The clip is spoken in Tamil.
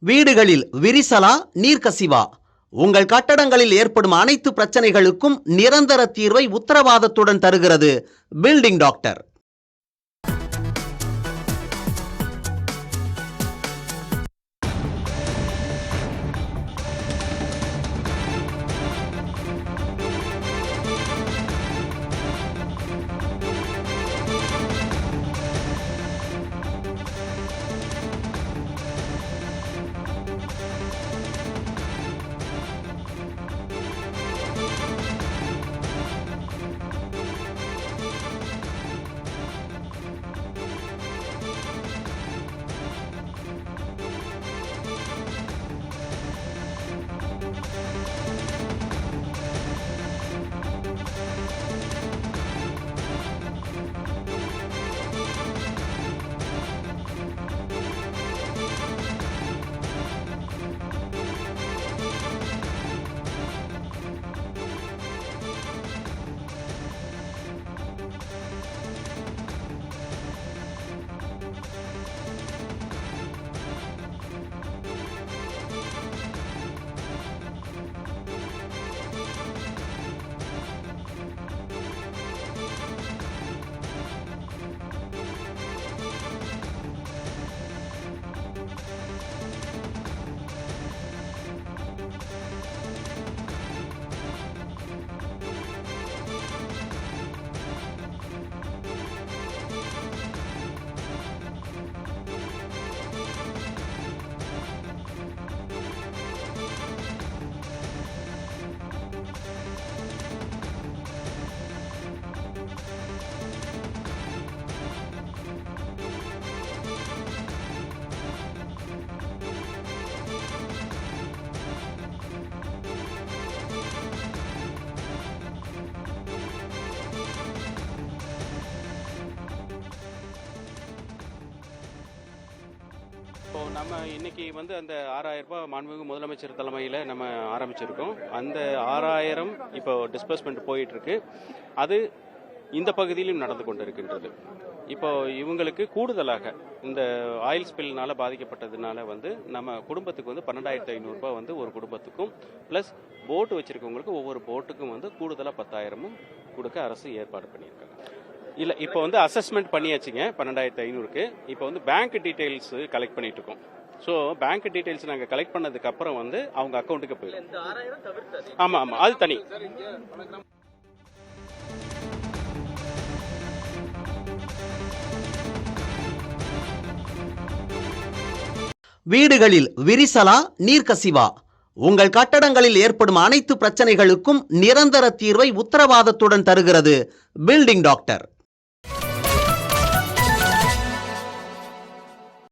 வீடுகளில் விரிசலா நீர்க்கசிவா? உங்கள் கட்டடங்களில் ஏற்படும் அனைத்து பிரச்சனைகளுக்கும் நிரந்தர தீர்வை உத்தரவாதத்துடன் தருகிறது பில்டிங் டாக்டர். இப்போ நம்ம இன்னைக்கு அந்த 6000 ரூபாய் மாண்புமிகு முதலமைச்சர் தலைமையில் நம்ம ஆரம்பிச்சிருக்கோம். அந்த 6000 இப்போ டிஸ்பர்ஸ்மெண்ட் போயிட்டு இருக்கு. அது இந்த பகுதியிலும் நடந்து கொண்டு இருக்கின்றது. இப்போ இவங்களுக்கு கூடுதலாக இந்த ஆயில் ஸ்பில்னால பாதிக்கப்பட்டதுனால நம்ம குடும்பத்துக்கு 12,500 ரூபாய் ஒரு குடும்பத்துக்கும் பிளஸ் போட்டு வச்சிருக்கவங்களுக்கு ஒவ்வொரு போட்டுக்கும் கூடுதலாக 10,000 கொடுக்க அரசு ஏற்பாடு பண்ணியிருக்காங்க. இல்லை இப்போ அசஸ்மெண்ட் பண்ணியாச்சுங்க 12,500க்கு. இப்போ பேங்க் டீடைல்ஸ் கலெக்ட் பண்ணிட்டு இருக்கோம். ஸோ பேங்க் டீடைல்ஸ் நாங்கள் கலெக்ட் பண்ணதுக்கு அப்புறம் அவங்க அக்கௌண்ட்டுக்கு போயிடும். ஆமாம் ஆமாம், அது தனி. வீடுகளில் விரிசலா நீர்க்கசிவா? உங்கள் கட்டடங்களில் ஏற்படும் அனைத்து பிரச்சனைகளுக்கும் நிரந்தர தீர்வை உத்தரவாதத்துடன் தருகிறது பில்டிங் டாக்டர்.